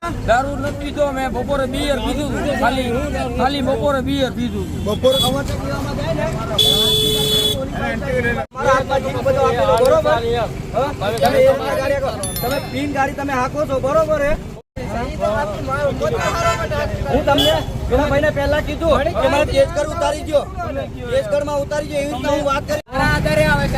દારૂ નથી પીધો મેં બપોરે બિયર પીધું ખાલી બપોરે બિયર પીધું બપોરે તમે પીન ગાડી તમે હાકો છો બરોબર હે હું તમને પેલા ભાઈને પહેલા કીધું કે મારે તેજગઢ ઉતારી દો તેજગઢમાં ઉતારી દો એવી રીતના હું વાત કરી આધારે આવે છે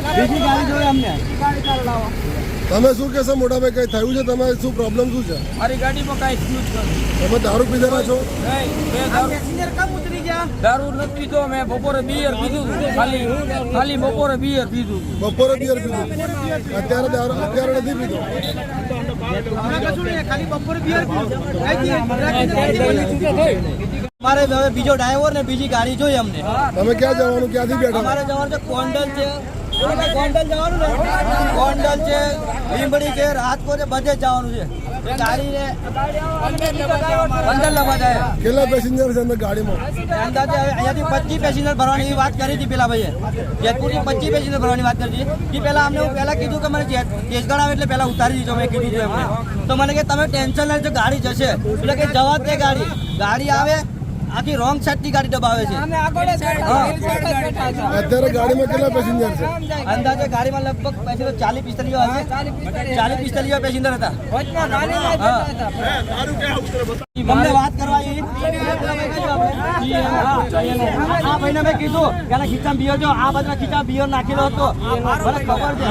બીજી ગાડી જોઈએ અમને તમે શું કહેશો મોટા ભાઈ, કઈ થયું છે? તમે શું પ્રોબ્લેમ શું છે? મારી ગાડીમાં કઈ સ્પીડ તમે દારૂ પીધેલા છો? દારૂ નથી પીધો મેં બપોરે બિયર પીધું ખાલી બપોરે બિયર પીધું બપોરે બિયર પીધું, અત્યારે નથી પીધો. અમારે હવે બીજો ડ્રાઈવર ને બીજી ગાડી જોઈએ અમને. તમે ક્યાં જવાનું, ક્યાંથી બેઠા? અમારે જવાનું છે ગોંડલ છે, ગોંડલ જવાનું ને, ગોંડલ છે, લીંબડી છે, રાજકોટ છે, બધે જ જવાનું છે. ગાડી ને 15 લગવા જાય. કેટલા પેસેન્જર છે અંદર ગાડીમાં? અંદાજે અહીંયાથી 25 પેસેન્જર ભરવાની એવી વાત કરી હતી પેલા ભાઈએ. જેતપુરથી 25 પેસેન્જર ભરવાની વાત કરી હતી. પેલા અમને હું પહેલા કીધું કે મને તેજગઢ આવે એટલે પહેલા ઉતારી દીધો મેં કીધું હતું એમને. તો મને કે તમે ટેન્શન ના લેજો, ગાડી જશે. એટલે કે જવા દે ગાડી આવે આખી રોંગ સાઈડ ની ગાડી દબાવે છે. અત્યારે ગાડીમાં કેટલા પેસેન્જર છે? અંદાજે ગાડીમાં લગભગ પેસેન્જર 40-45 પેસેન્જર હતા. તમને વાત કરવા આ ભાઈને મેં કીધું કે આના ખીચામાં બિયર જો, આ બાજુના ખીચામાં બિયર નાખેલો હતો. મને ખબર છે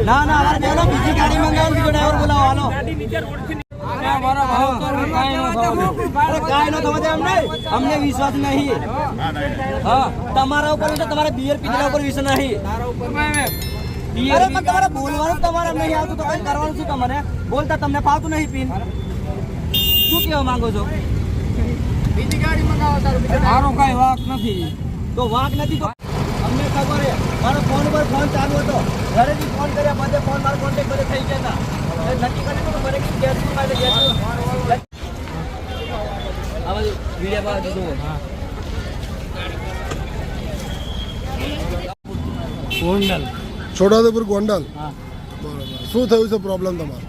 ના અમારે બેનો બીજી ગાડી મંગાવો, બીજો ડ્રાઈવર બોલાવો. હાલો અમને વિશ્વાસ નહીં. હા તમારા ઉપર તમારે બિયર પીધેલા ઉપર વિશ્વાસ નહીં. અરે પણ તમારે બોલવાનું તમારે નહીં આવતું તો કઈ કરવાનું શું? તમારે બોલતા તમને ફાવતું નહીં પીન. શું કહેવા માંગો છો? બીજી ગાડી મંગાવો મારો કઈ વાક નથી. તો વાક નથી તો અમને ખબર છે. મારો ફોન ઉપર ફોન ચાલુ હતો, ઘરેથી ફોન કર્યા, બધે ફોન મારો કોન્ટેક્ટ બધે થઈ ગયા હતા. નક્કી કરી તો મને ગેસમાં આ બધું વિડીયોમાં જુઓ. ગોંડલ છોટાઉદેપુર ગોંડલ. હા બરોબર. શું થયું છે પ્રોબ્લેમ તમારે?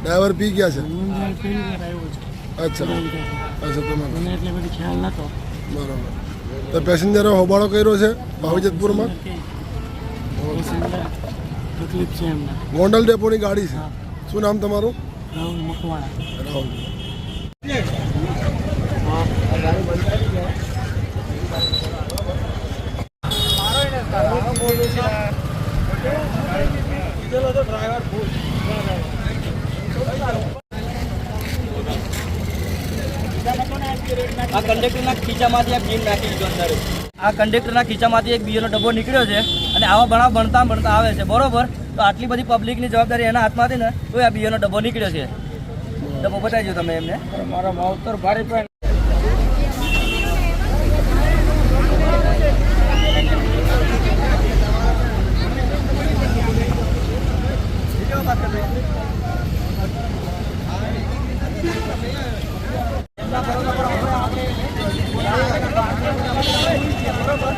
ડ્રાઈવર પી ગયા છે? અચ્છા તમે એટલે બધી ખ્યાલ નતો. બરોબર. તો પેસેન્જરે હોબાળો કર્યો છે ભાવજતપુરમાં? તકલીફ છે એમને. ગોંડલ ડેપોની ગાડી છે. શું નામ તમારું? રાહુલ મકવાણા. રાહુલ. આ કંડક્ટરના ખીચામાંથી એક બિયર નાખી દીધો અંદર. આ કંડક્ટરના ખીચામાંથી એક બિયરનો ડબ્બો નીકળ્યો છે અને આવા બનાવ બનતા આવે છે બરોબર. તો આટલી બધી પબ્લિકની જવાબદારી એના હાથમાં હતી ને તો આ બિયરનો ડબ્બો નીકળ્યો છે. ડબ્બો બતાવી દો તમે એમને. મારા માવતર ભારે પણ બરોબર.